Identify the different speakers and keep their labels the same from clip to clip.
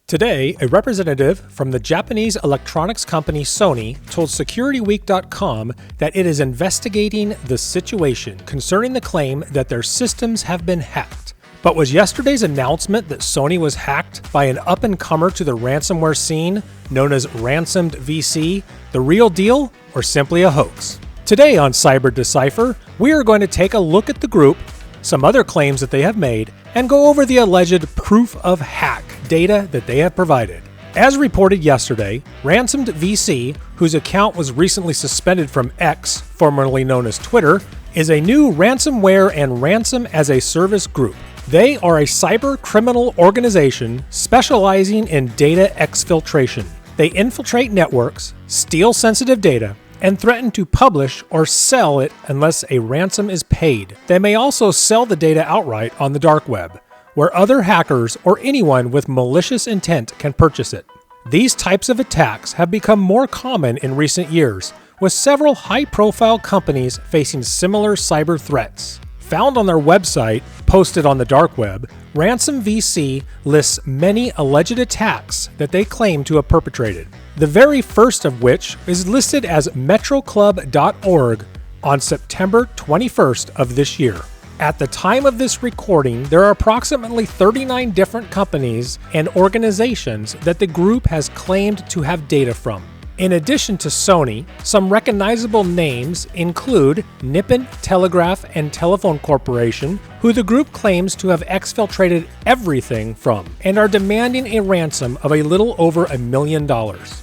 Speaker 1: Today, a representative from the Japanese electronics company Sony told SecurityWeek.com that it is investigating the situation concerning the claim that their systems have been hacked. But was yesterday's announcement that Sony was hacked by an up-and-comer to the ransomware scene, known as Ransomed.vc, the real deal or simply a hoax? Today on Decipher, we are going to take a look at the group, some other claims that they have made, and go over the alleged proof of hack data that they have provided. As reported yesterday, RansomedVC, whose account was recently suspended from X, formerly known as Twitter, is a new ransomware and ransom-as-a-service group. They are a cyber criminal organization specializing in data exfiltration. They infiltrate networks, steal sensitive data, and threaten to publish or sell it unless a ransom is paid. They may also sell the data outright on the dark web, where other hackers or anyone with malicious intent can purchase it. These types of attacks have become more common in recent years, with several high-profile companies facing similar cyber threats. Found on their website, posted on the dark web, RansomedVC lists many alleged attacks that they claim to have perpetrated. The very first of which is listed as metroclub.org on September 21st of this year. At the time of this recording, there are approximately 39 different companies and organizations that the group has claimed to have data from. In addition to Sony, some recognizable names include Nippon Telegraph and Telephone Corporation, who the group claims to have exfiltrated everything from, and are demanding a ransom of a little over $1 million.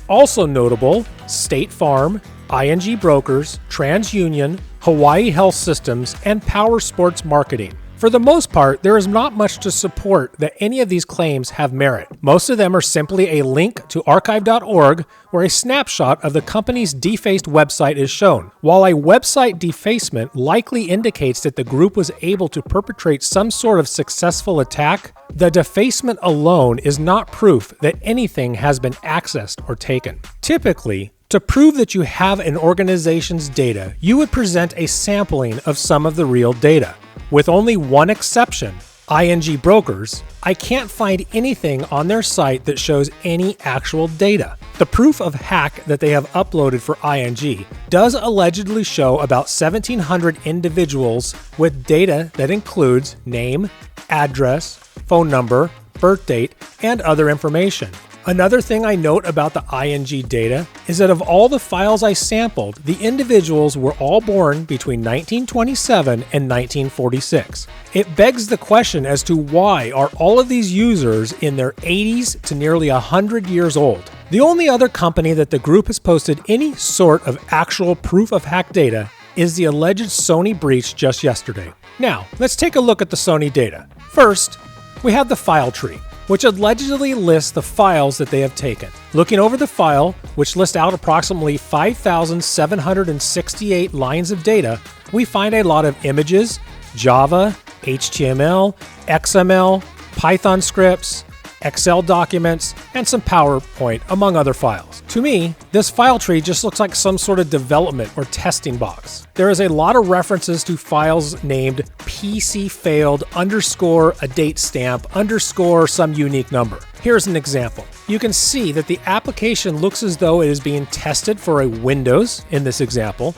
Speaker 1: Also notable, State Farm, ING Brokers, TransUnion, Hawaii Health Systems, and Power Sports Marketing. For the most part, there is not much to support that any of these claims have merit. Most of them are simply a link to archive.org where a snapshot of the company's defaced website is shown. While a website defacement likely indicates that the group was able to perpetrate some sort of successful attack, the defacement alone is not proof that anything has been accessed or taken. Typically, to prove that you have an organization's data, you would present a sampling of some of the real data. With only one exception, ING Brokers, I can't find anything on their site that shows any actual data. The proof of hack that they have uploaded for ING does allegedly show about 1,700 individuals with data that includes name, address, phone number, birth date, and other information. Another thing I note about the ING data is that of all the files I sampled, the individuals were all born between 1927 and 1946. It begs the question as to why are all of these users in their 80s to nearly 100 years old. The only other company that the group has posted any sort of actual proof of hack data is the alleged Sony breach just yesterday. Now, let's take a look at the Sony data. First, we have the file tree, which allegedly lists the files that they have taken. Looking over the file, which lists out approximately 5,768 lines of data, we find a lot of images, Java, HTML, XML, Python scripts, Excel documents, and some PowerPoint, among other files. To me, this file tree just looks like some sort of development or testing box. There is a lot of references to files named PC failed _ a date stamp _ some unique number. Here's an example. You can see that the application looks as though it is being tested for a Windows in this example.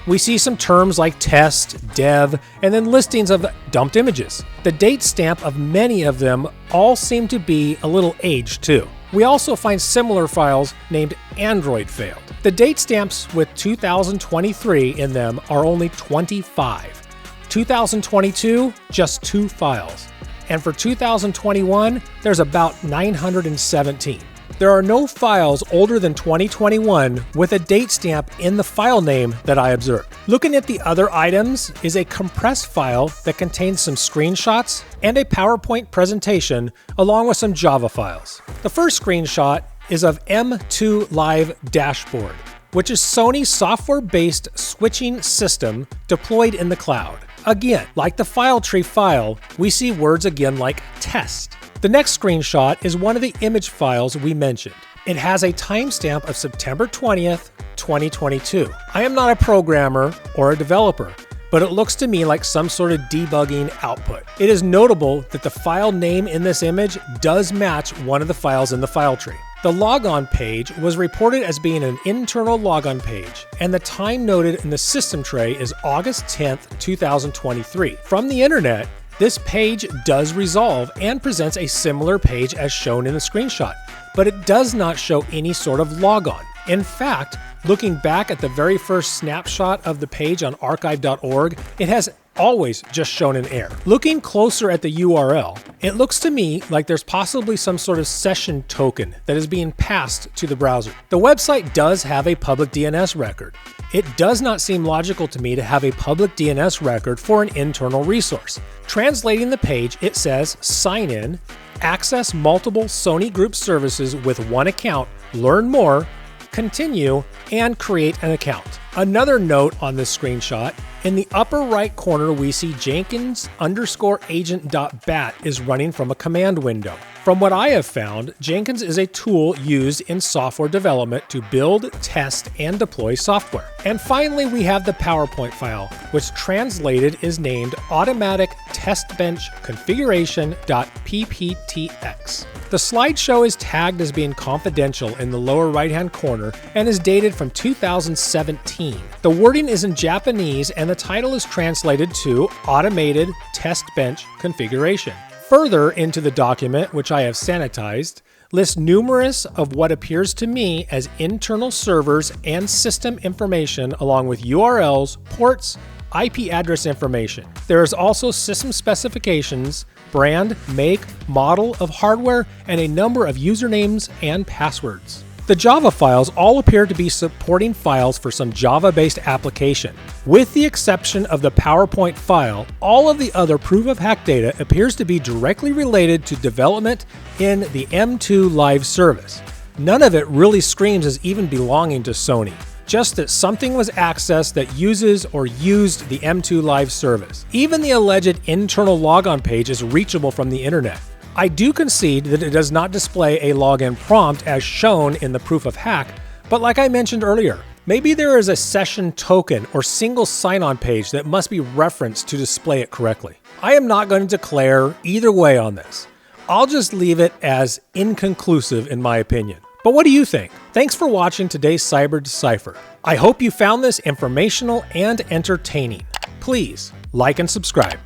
Speaker 1: We see some terms like test, dev, and then listings of dumped images. The date stamp of many of them all seem to be a little aged too. We also find similar files named Android failed. The date stamps with 2023 in them are only 25. 2022, just 2 files. And for 2021, there's about 917. There are no files older than 2021 with a date stamp in the file name that I observed. Looking at the other items is a compressed file that contains some screenshots and a PowerPoint presentation along with some Java files. The first screenshot is of M2 Live Dashboard, which is Sony's software-based switching system deployed in the cloud. Again, like the file tree file, we see words again like test. The next screenshot is one of the image files we mentioned. It has a timestamp of September 20th, 2022. I am not a programmer or a developer, but it looks to me like some sort of debugging output. It is notable that the file name in this image does match one of the files in the file tree. The logon page was reported as being an internal logon page, and the time noted in the system tray is August 10th, 2023. From the internet, this page does resolve and presents a similar page as shown in the screenshot, but it does not show any sort of logon. In fact, looking back at the very first snapshot of the page on archive.org, it has always just shown an error. Looking closer at the URL, it looks to me like there's possibly some sort of session token that is being passed to the browser. The website does have a public DNS record. It does not seem logical to me to have a public DNS record for an internal resource. Translating the page, it says sign in, access multiple Sony Group services with one account, learn more, continue, and create an account. Another note on this screenshot, in the upper right corner we see Jenkins_agent.bat is running from a command window. From what I have found, Jenkins is a tool used in software development to build, test, and deploy software. And finally, we have the PowerPoint file, which translated is named Automatic Test Bench Configuration.pptx. The slideshow is tagged as being confidential in the lower right-hand corner and is dated from 2017. The wording is in Japanese and the title is translated to Automated Test Bench Configuration. Further into the document, which I have sanitized, lists numerous of what appears to me as internal servers and system information along with URLs, ports, IP address information. There is also system specifications, brand, make, model of hardware, and a number of usernames and passwords. The Java files all appear to be supporting files for some Java-based application. With the exception of the PowerPoint file, all of the other proof-of-hack data appears to be directly related to development in the M2 live service. None of it really screams as even belonging to Sony. Just that something was accessed that uses or used the M2 live service. Even the alleged internal logon page is reachable from the internet. I do concede that it does not display a login prompt as shown in the proof of hack, but like I mentioned earlier, maybe there is a session token or single sign-on page that must be referenced to display it correctly. I am not going to declare either way on this. I'll just leave it as inconclusive in my opinion. But what do you think? Thanks for watching today's Cyber Decipher. I hope you found this informational and entertaining. Please like and subscribe.